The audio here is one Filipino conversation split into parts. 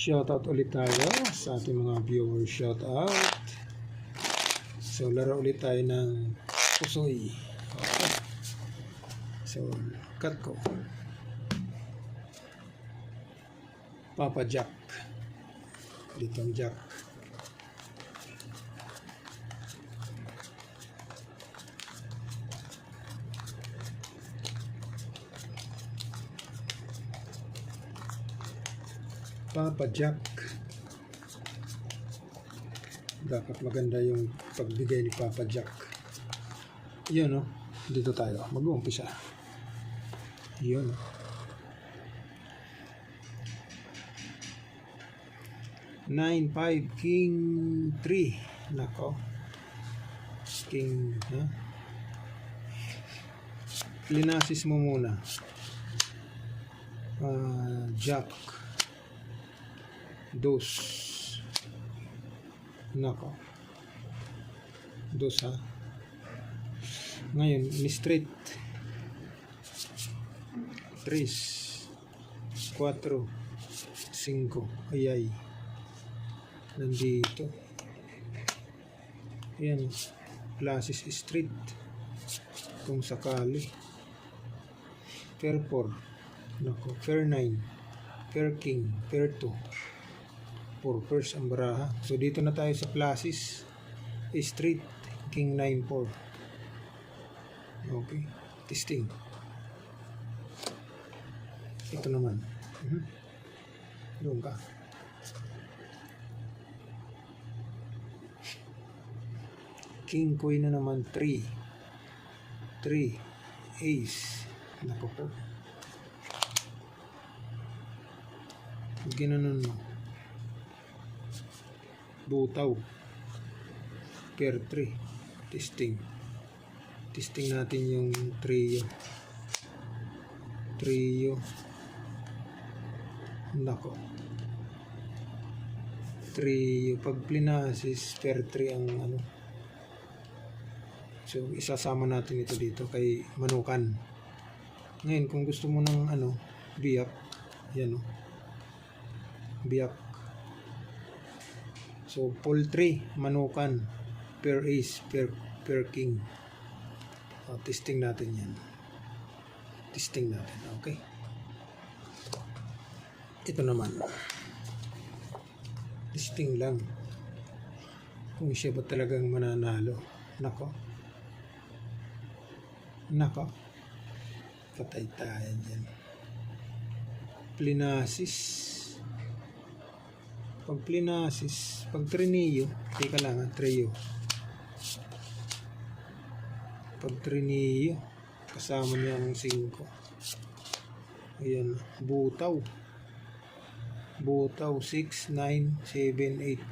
Shoutout ulit tayo sa ating mga viewers. Shoutout. So, laro ulit tayo ng pusoy. Okay. So, cut ko. Papa Jack. Ditong Jack. Papa Jack. Dapat maganda yung pagbigay ni Papa Jack. Yun, no? Dito tayo. Mag-uumpisa. Yun. 9-5 King 3. Nako. King, ha? Linasis mo muna. Jack. Dos. Nako. Dos, ha? Ngayon, ni straight. 3, 4, 5. Ayay. Nandito. Ayan. Classes straight. Kung sakali. Pair 4. Nako. Pair 9. Pair king. Pair 2. 4 pairs ang baraha. So, dito na tayo sa classes. Straight. King 9-4. Okay. Testing. Ito naman. Doon ka. King queen na naman. 3. Ace. Nako po. Ginanon mo. Butaw. Pair 3. Testing. Testing natin yung trio. Nako. Trio. Pag plinasis, pair 3 ang ano. So, isasama natin ito dito kay Manukan. Ngayon, kung gusto mo ng ano, biyak. Yan, o. Biyak. So, pull 3, Manukan, pair ace, pair king. Testing natin yan. Testing natin, okay? Ito naman. Testing lang. Kung siya ba talagang mananalo. Nako. Patay tayo dyan. Plinasis. Pag plinasis, pag trineo, teka lang ha, trio. Pag trineo, kasama niya ang 5. Ayan, butaw. Butaw, 6, 9, 7, 8.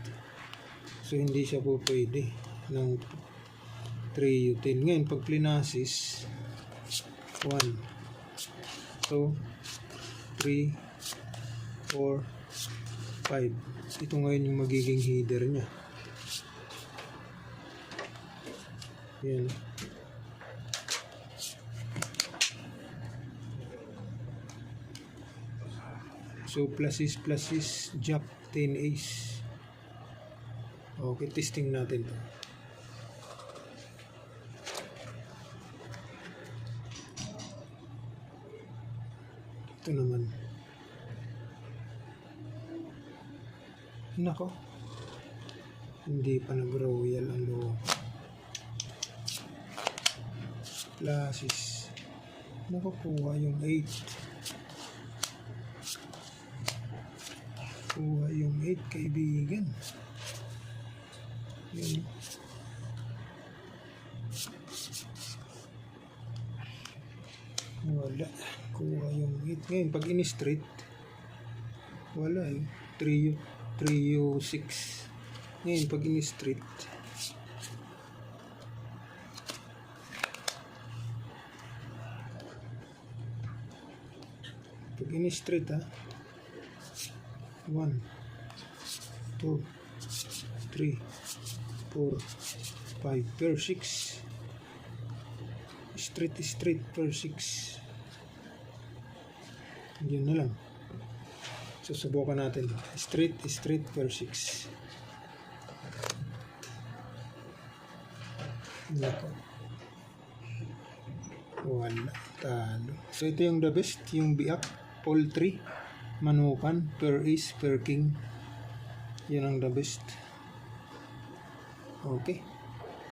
So, hindi siya po pwede ng trio 10. Ngayon, pag plinasis, 1, 2, 3, 4, 5. Ito ngayon yung magiging header niya. Yan. So, pluses, Jack, 10 ace. Okay, testing natin to. Ito naman. Nako. Hindi pa nag-royal ang loob. Classes. Nako, kuha yung 8. Kuha yung 8, kaibigan. Yan. Wala. Kuha yung 8. Ngayon, pag in-straight, wala eh. Trio 6. Ngayon, pag in-straight, ha, 1, 2, 3, 4, 5, pair 6. Straight, pair 6. Yun na lang. Susubukan natin. Straight per 6. Nako. Wala. Talo. So ito yung the best. Yung biak. Poultry. Manukan. Per ace. Per king. Yun ang the best. Okay.